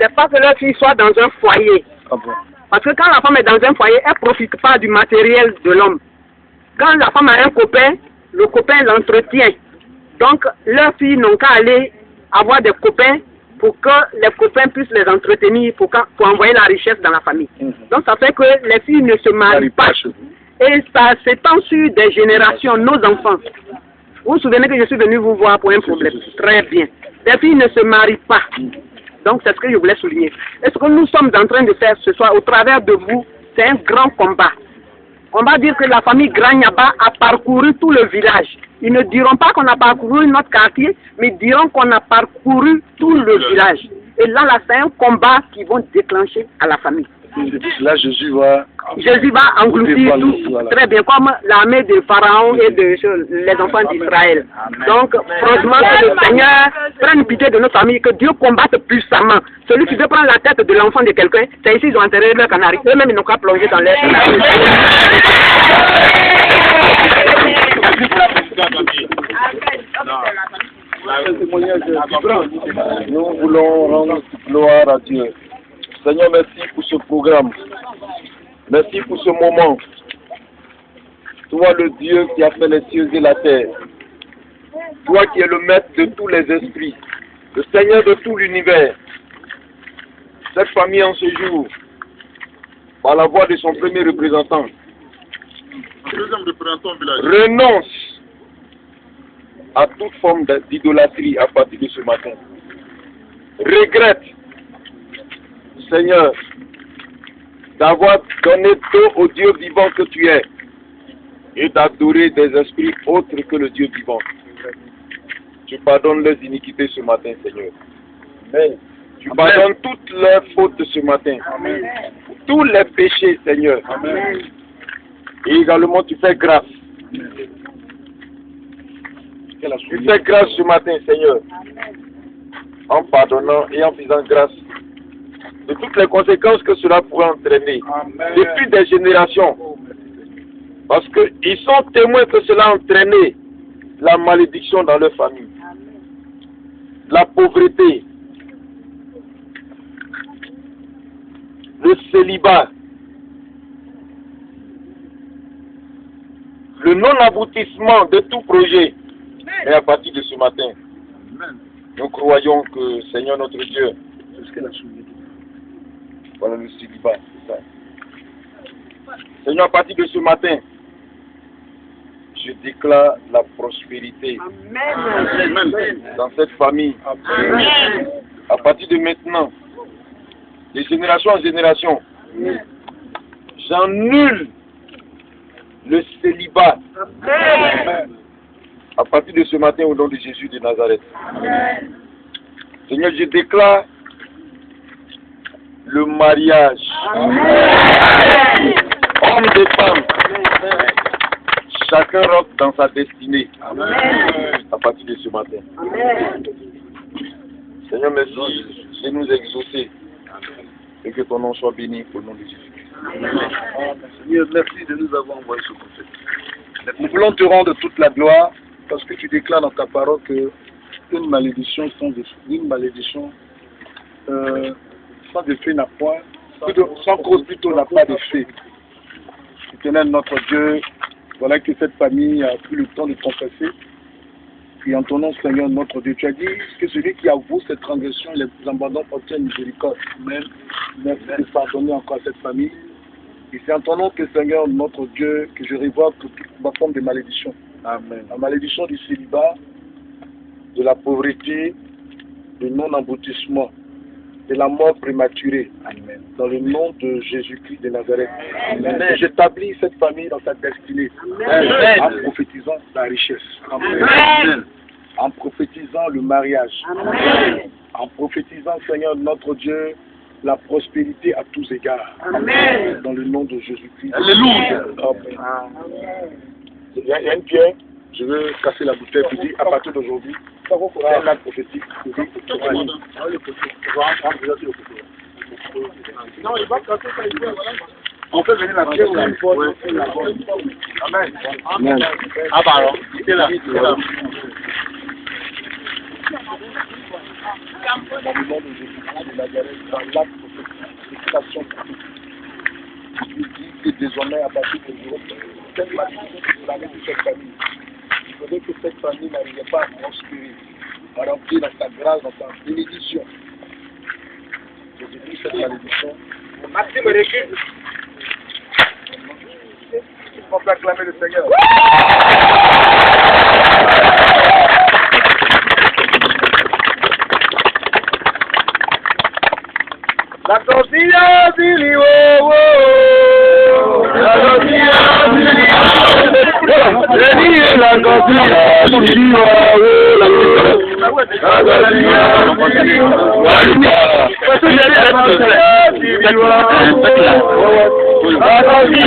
c'est pas que leur fille soit dans un foyer. Ah bon. Parce que quand la femme est dans un foyer, elle ne profite pas du matériel de l'homme. Quand la femme a un copain, le copain l'entretient. Donc, leurs filles n'ont qu'à aller avoir des copains pour que les copains puissent les entretenir, pour envoyer la richesse dans la famille. Donc, ça fait que les filles ne se marient pas. Et ça s'étend sur des générations, nos enfants. Vous vous souvenez que je suis venu vous voir pour un problème. Très bien. Les filles ne se marient pas. Donc, c'est ce que je voulais souligner. Et ce que nous sommes en train de faire ce soir, au travers de vous, c'est un grand combat. On va dire que la famille Gragnaba a parcouru tout le village. Ils ne diront pas qu'on a parcouru notre quartier, mais ils diront qu'on a parcouru tout le village. Et là, c'est un combat qu'ils vont déclencher à la famille. Là, Jésus va engloutir tout, voilà. Très bien, comme l'armée de Pharaon et les enfants d'Israël. Donc, franchement, que le Seigneur prenne pitié de notre famille, que Dieu combatte puissamment. Celui qui veut prendre la tête de l'enfant de quelqu'un, c'est ici ils ont enterré leur canari. Eux-mêmes, ils n'ont qu'à plonger dans leur canari. Nous voulons rendre gloire à Dieu. Seigneur, merci pour ce programme. Merci pour ce moment. Toi, le Dieu qui a fait les cieux et la terre. Toi qui es le maître de tous les esprits. Le Seigneur de tout l'univers. Cette famille en ce jour, par la voix de son premier représentant, renonce à toute forme d'idolâtrie à partir de ce matin. Regrette, Seigneur, d'avoir donné dos au Dieu vivant que tu es et d'adorer des esprits autres que le Dieu vivant. Tu pardonnes leurs iniquités ce matin, Seigneur. Amen. Tu pardonnes toutes leurs fautes ce matin. Amen. Tous les péchés, Seigneur. Amen. Et également, tu fais grâce. Tu fais grâce ce matin, Seigneur, en pardonnant et en faisant grâce de toutes les conséquences que cela pourrait entraîner. Amen. Depuis des générations. Parce qu'ils sont témoins que cela a entraîné la malédiction dans leur famille. La pauvreté. Le célibat. Le non-aboutissement de tout projet. Et à partir de ce matin, nous croyons que Seigneur notre Dieu, c'est ce qu'elle a souligné. Voilà le célibat, c'est ça. Seigneur, à partir de ce matin, je déclare la prospérité. Amen. Dans cette famille. Amen. À partir de maintenant, de génération en génération, j'annule le célibat. Amen. À partir de ce matin, au nom de Jésus de Nazareth. Amen. Seigneur, je déclare le mariage. Amen. Hommes et femmes. Amen. Chacun rentre dans sa destinée. Amen. À partir de ce matin. Amen. Seigneur, merci de nous exaucer. Et que ton nom soit béni au nom de Jésus. Seigneur, merci de nous avoir envoyé ce conseil. Nous voulons te rendre toute la gloire parce que tu déclares dans ta parole que une malédiction sans effet n'a point, sans cause plutôt n'a pas d'effet. Éternel notre Dieu, voilà que cette famille a pris le temps de confesser. Et en ton nom, Seigneur notre Dieu, tu as dit que celui qui avoue cette transgression, les abandons obtient miséricorde. Amen. Merci de pardonner encore à cette famille. Et c'est en ton nom que, Seigneur notre Dieu, que je révoque toute ma forme de malédiction. Amen. La malédiction du célibat, de la pauvreté, du non-aboutissement, de la mort prématurée. Amen. Dans le nom de Jésus-Christ de Nazareth. Amen. J'établis cette famille dans sa destinée. Amen. En prophétisant la richesse. Amen. Amen. En prophétisant le mariage. Amen. En prophétisant, Seigneur notre Dieu, la prospérité à tous égards. Amen. Dans le nom de Jésus-Christ. Alléluia. Amen. Il y a une pierre, je veux casser la bouteille et dire à partir d'aujourd'hui, c'est un acte prophétique. Non, il va casser ça ici. On fait venir la pierre ou la porte. Amen. Amen. Ah, pardon. C'est là. dans le monde aujourd'hui de Nazareth, dans l'acte de création pour tous. Je dis que désormais, à partir de jour, cette malédiction de l'année de cette famille, il faudrait que cette famille n'arrivait pas à prospérer, à rentrer dans sa grâce, dans sa bénédiction. Je dis cette malédiction. Maxime recule. On peut acclamer le Seigneur. La tortilla Billy Wo. La tortilla Billy Wo. La tortilla Billy Wo. La tortilla Billy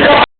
Wo.